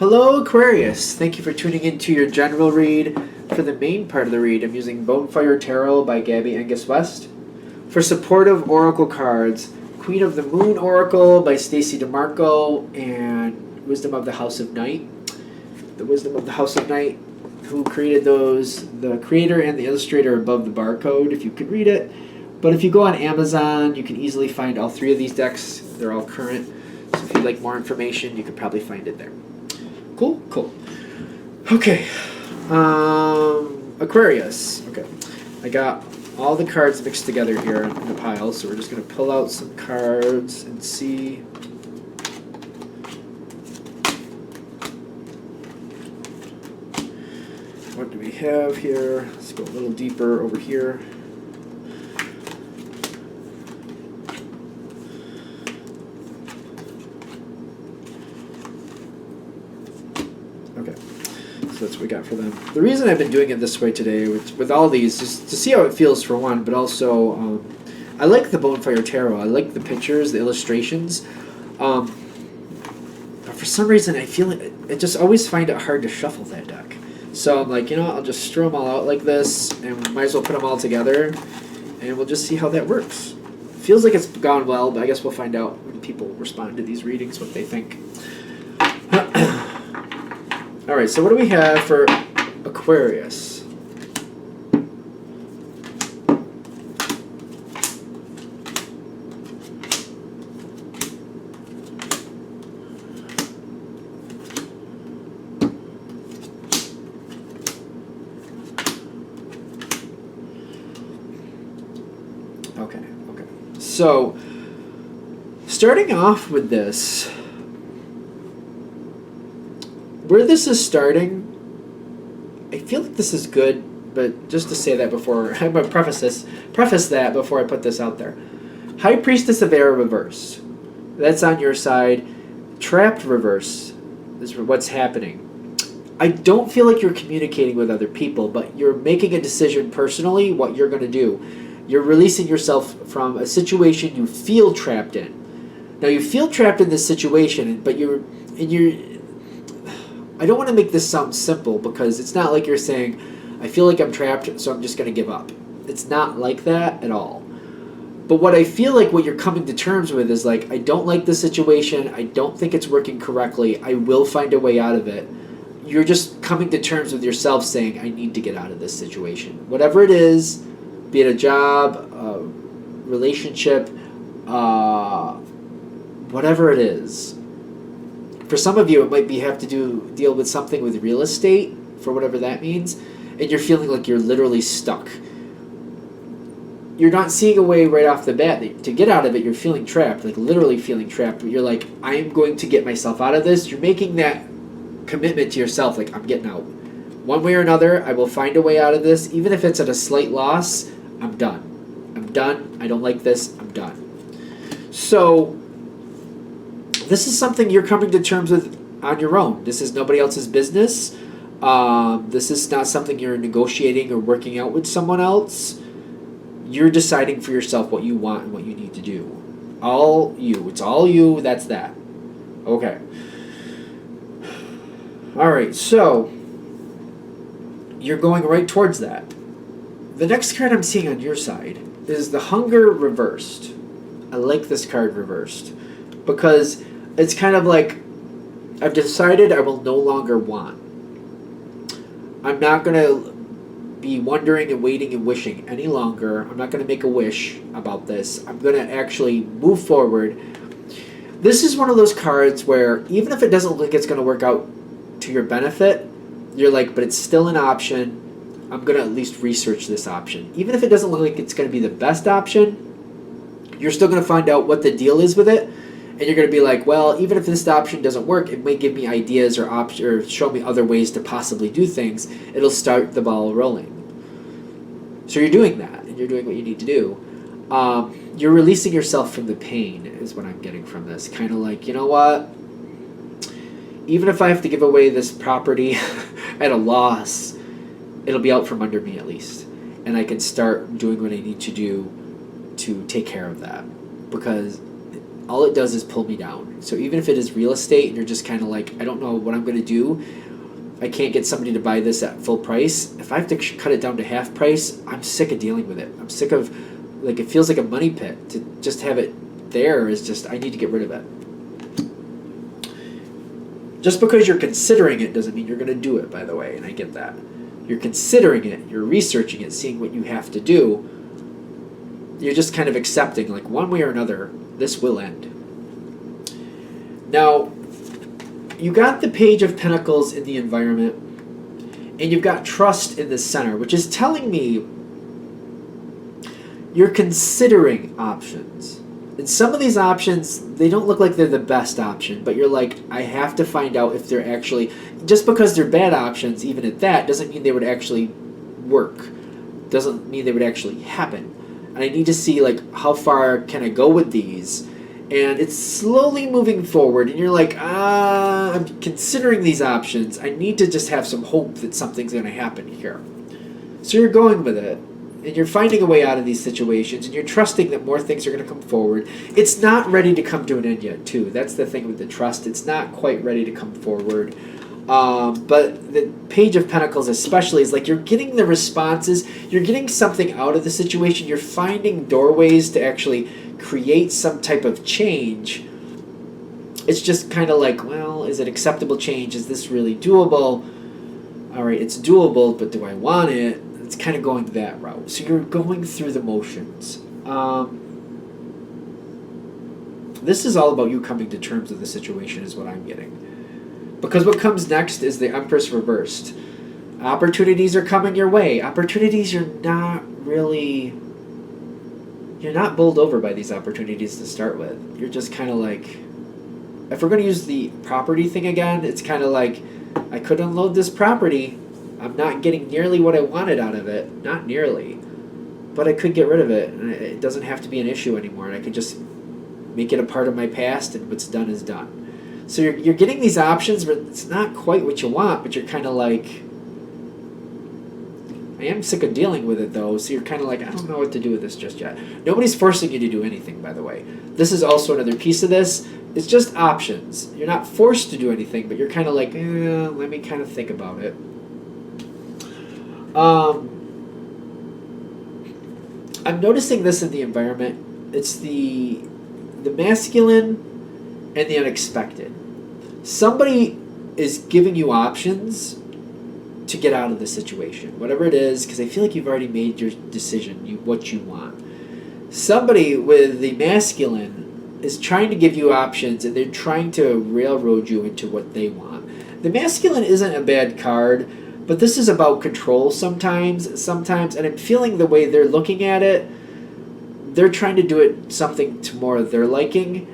Hello, Aquarius. Thank you for tuning into your general read. For the main part of the read, I'm using Bonefire Tarot by Gabby Angus West. For supportive oracle cards, Queen of the Moon Oracle by Stacey DeMarco and Wisdom of the House of Night. The Wisdom of the House of Night, who created those, the creator and the illustrator above the barcode, if you could read it. But if you go on Amazon, you can easily find all three of these decks. They're all current. So if you'd like more information, you could probably find it there. Cool. Okay. Aquarius. Okay. I got all the cards mixed together here in a pile, so we're just going to pull out some cards and see. What do we have here? Let's go a little deeper over here. Okay, so that's what we got for them. The reason I've been doing it this way today with all these is to see how it feels for one, but also I like the Bonefire Tarot. I like the pictures, the illustrations. But for some reason, I feel I just always find it hard to shuffle that deck. So I'm like, I'll just strew them all out like this, and might as well put them all together, and we'll just see how that works. Feels like it's gone well, but I guess we'll find out when people respond to these readings, what they think. All right, so what do we have for Aquarius? Okay. So, starting off with this, where this is starting, I feel like this is good, but just to say that before, I'm going to preface that before I put this out there. High Priestess of Air reversed. That's on your side. Trapped reverse is what's happening. I don't feel like you're communicating with other people, but you're making a decision personally what you're going to do. You're releasing yourself from a situation you feel trapped in. Now you feel trapped in this situation, but you're I don't want to make this sound simple because it's not like you're saying, I feel like I'm trapped, so I'm just going to give up. It's not like that at all. But what I feel like what you're coming to terms with is like, I don't like this situation. I don't think it's working correctly. I will find a way out of it. You're just coming to terms with yourself saying, I need to get out of this situation. Whatever it is, be it a job, a relationship, whatever it is. For some of you, it might be have to deal with something with real estate, for whatever that means, and you're feeling like you're literally stuck. You're not seeing a way right off the bat to get out of it. You're feeling trapped, like literally feeling trapped. But you're like, I am going to get myself out of this. You're making that commitment to yourself, like I'm getting out. One way or another, I will find a way out of this. Even if it's at a slight loss, I'm done. I'm done. I don't like this. I'm done. So this is something you're coming to terms with on your own. This is nobody else's business. This is not something you're negotiating or working out with someone else. You're deciding for yourself what you want and what you need to do. All you. It's all you. That's that. Okay. All right. So you're going right towards that. The next card I'm seeing on your side is the Hunger reversed. I like this card reversed because it's kind of like, I've decided I will no longer want. I'm not going to be wondering and waiting and wishing any longer. I'm not going to make a wish about this. I'm going to actually move forward. This is one of those cards where even if it doesn't look like it's going to work out to your benefit, you're like, but it's still an option. I'm going to at least research this option. Even if it doesn't look like it's going to be the best option, you're still going to find out what the deal is with it. And you're going to be like, well, even if this option doesn't work, it might give me ideas or show me other ways to possibly do things. It'll start the ball rolling. So you're doing that, and you're doing what you need to do. You're releasing yourself from the pain is what I'm getting from this. Kind of like, you know what? Even if I have to give away this property at a loss, it'll be out from under me at least. And I can start doing what I need to do to take care of that. Because all it does is pull me down. So even if it is real estate and you're just kind of like, I don't know what I'm going to do, I can't get somebody to buy this at full price. If I have to cut it down to half price, I'm sick of dealing with it. I'm sick of, like, it feels like a money pit. To just have it there is just, I need to get rid of it. Just because you're considering it doesn't mean you're going to do it, by the way, and I get that. You're considering it, you're researching it, seeing what you have to do. You're just kind of accepting, like, one way or another, this will end. Now, you got the Page of Pentacles in the environment, and you've got trust in the center, which is telling me you're considering options. And some of these options, they don't look like they're the best option, but you're like, I have to find out if they're actually, just because they're bad options, even at that, doesn't mean they would actually work. Doesn't mean they would actually happen. And I need to see, like, how far can I go with these? And it's slowly moving forward, and you're like, I'm considering these options. I need to just have some hope that something's going to happen here. So you're going with it, and you're finding a way out of these situations, and you're trusting that more things are going to come forward. It's not ready to come to an end yet, too. That's the thing with the trust. It's not quite ready to come forward. But the Page of Pentacles especially is like you're getting the responses. You're getting something out of the situation. You're finding doorways to actually create some type of change. It's just kind of like, well, is it acceptable change? Is this really doable? All right, it's doable, but do I want it? It's kind of going that route. So you're going through the motions. This is all about you coming to terms with the situation is what I'm getting. Because what comes next is the Empress reversed. Opportunities are coming your way. Opportunities you're not bowled over by these opportunities to start with. You're just kind of like, if we're going to use the property thing again, it's kind of like, I could unload this property. I'm not getting nearly what I wanted out of it. Not nearly. But I could get rid of it. And it doesn't have to be an issue anymore. And I could just make it a part of my past, and what's done is done. So you're getting these options, but it's not quite what you want, but you're kind of like, I am sick of dealing with it, though, so you're kind of like, I don't know what to do with this just yet. Nobody's forcing you to do anything, by the way. This is also another piece of this. It's just options. You're not forced to do anything, but you're kind of like, let me kind of think about it. I'm noticing this in the environment. It's the masculine and the unexpected. Somebody is giving you options to get out of the situation, whatever it is, because I feel like you've already made your decision, what you want. Somebody with the masculine is trying to give you options, and they're trying to railroad you into what they want. The masculine isn't a bad card, but this is about control sometimes, and I'm feeling the way they're looking at it, they're trying to do it something to more of their liking.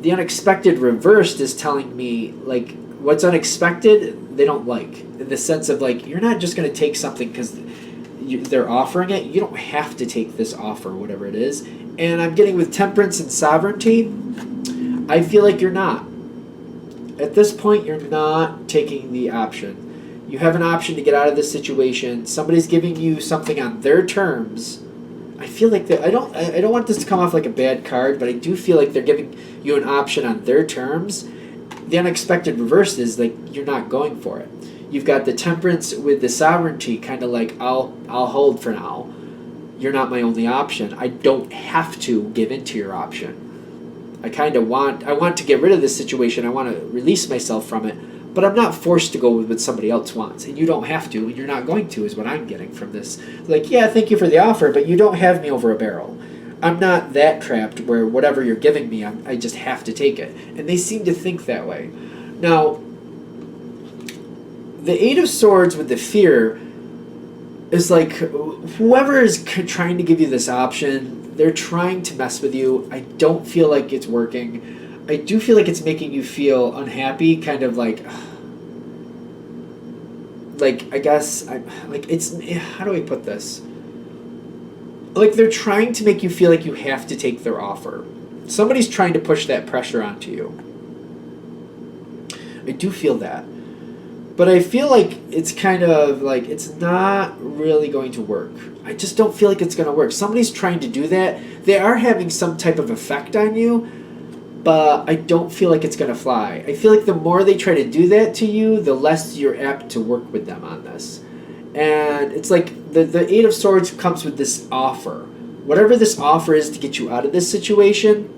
The unexpected reversed is telling me, like, what's unexpected, they don't like. In the sense of, like, you're not just going to take something because they're offering it. You don't have to take this offer, whatever it is. And I'm getting with temperance and sovereignty, I feel like you're not. At this point, you're not taking the option. You have an option to get out of this situation. Somebody's giving you something on their terms. I feel like I don't want this to come off like a bad card, but I do feel like they're giving you an option on their terms. The unexpected reverse is like you're not going for it. You've got the temperance with the sovereignty, kind of like I'll hold for now. You're not my only option. I don't have to give into your option. I want to get rid of this situation. I want to release myself from it. But I'm not forced to go with what somebody else wants. And you don't have to, and you're not going to, is what I'm getting from this. Like, yeah, thank you for the offer, but you don't have me over a barrel. I'm not that trapped where whatever you're giving me, I just have to take it. And they seem to think that way. Now, the Eight of Swords with the fear is like, whoever is trying to give you this option, they're trying to mess with you. I don't feel like it's working. I do feel like it's making you feel unhappy, kind of like I guess, it's, how do I put this? Like they're trying to make you feel like you have to take their offer. Somebody's trying to push that pressure onto you. I do feel that. But I feel like it's kind of like it's not really going to work. I just don't feel like it's going to work. Somebody's trying to do that. They are having some type of effect on you. but I don't feel like it's going to fly. I feel like the more they try to do that to you, the less you're apt to work with them on this. And it's like the Eight of Swords comes with this offer. Whatever this offer is to get you out of this situation,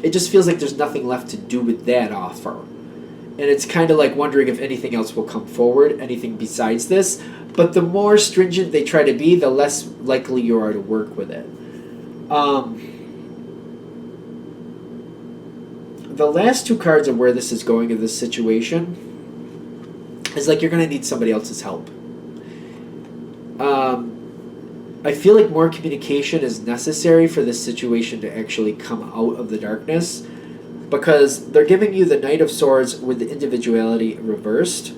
it just feels like there's nothing left to do with that offer. And it's kind of like wondering if anything else will come forward, anything besides this. But the more stringent they try to be, the less likely you are to work with it. The last two cards of where this is going in this situation is like you're going to need somebody else's help. I feel like more communication is necessary for this situation to actually come out of the darkness, because they're giving you the Knight of Swords with the individuality reversed.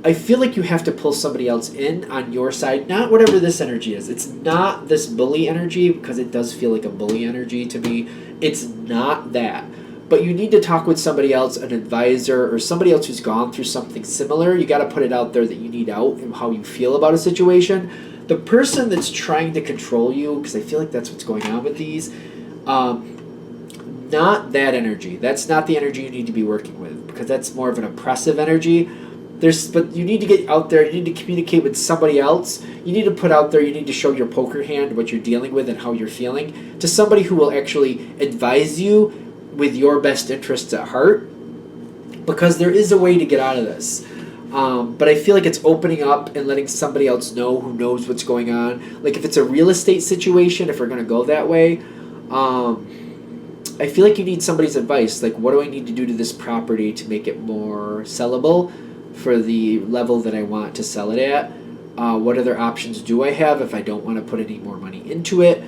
I feel like you have to pull somebody else in on your side, not whatever this energy is. It's not this bully energy, because it does feel like a bully energy to me. It's not that. But you need to talk with somebody else, an advisor, or somebody else who's gone through something similar. You got to put it out there that you need out and how you feel about a situation. The person that's trying to control you, because I feel like that's what's going on with these, not that energy. That's not the energy you need to be working with, because that's more of an oppressive energy. But you need to get out there. You need to communicate with somebody else. You need to put out there. You need to show your poker hand, what you're dealing with and how you're feeling, to somebody who will actually advise you with your best interests at heart, because there is a way to get out of this. But I feel like it's opening up and letting somebody else know who knows what's going on. Like if it's a real estate situation, if we're going to go that way, I feel like you need somebody's advice. Like, what do I need to do to this property to make it more sellable for the level that I want to sell it at? What other options do I have if I don't want to put any more money into it?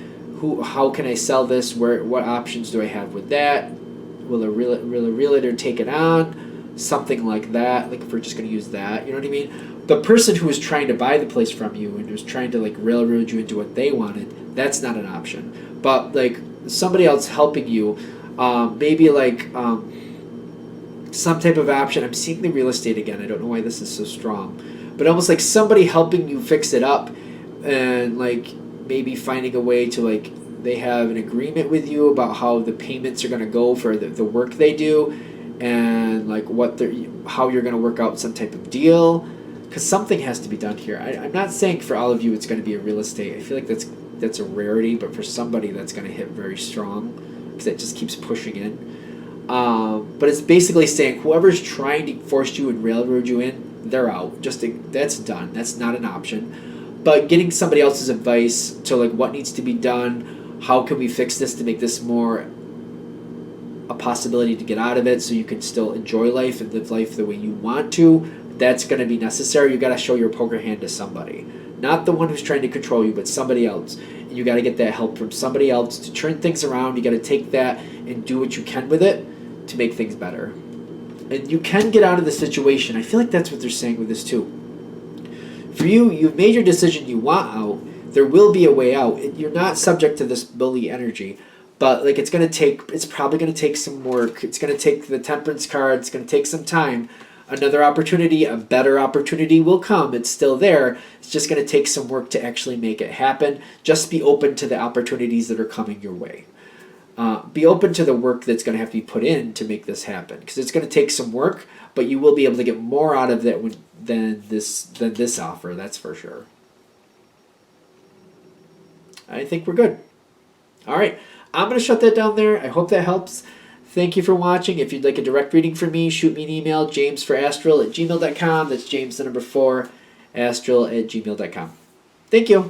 How can I sell this? What options do I have with that? Will a realtor take it on? Something like that. Like if we're just going to use that, you know what I mean? The person who was trying to buy the place from you and was trying to like railroad you into what they wanted, that's not an option. But like somebody else helping you, maybe like some type of option. I'm seeing the real estate again. I don't know why this is so strong, but almost like somebody helping you fix it up, and like maybe finding a way to like they have an agreement with you about how the payments are going to go for the work they do, and like how you're going to work out some type of deal, because something has to be done here. I'm not saying for all of you it's going to be a real estate. I feel like that's a rarity, but for somebody that's going to hit very strong, because it just keeps pushing in. But it's basically saying whoever's trying to force you and railroad you in, they're out. That's done. That's not an option. But getting somebody else's advice to like what needs to be done, how can we fix this to make this more a possibility to get out of it so you can still enjoy life and live life the way you want to, that's going to be necessary. You got to show your poker hand to somebody. Not the one who's trying to control you, but somebody else. And you got to get that help from somebody else to turn things around. You got to take that and do what you can with it to make things better. And you can get out of the situation. I feel like that's what they're saying with this too. For you, you've made your decision, you want out. There will be a way out. You're not subject to this bully energy. But like it's probably going to take some work. It's going to take the temperance card. It's going to take some time. Another opportunity, a better opportunity will come. It's still there. It's just going to take some work to actually make it happen. Just be open to the opportunities that are coming your way. Be open to the work that's going to have to be put in to make this happen, because it's going to take some work, but you will be able to get more out of that than this offer. That's for sure. I think we're good. All right. I'm going to shut that down there. I hope that helps. Thank you for watching. If you'd like a direct reading from me, shoot me an email, jamesforastral@gmail.com. That's James, the number 4, astral@gmail.com. Thank you.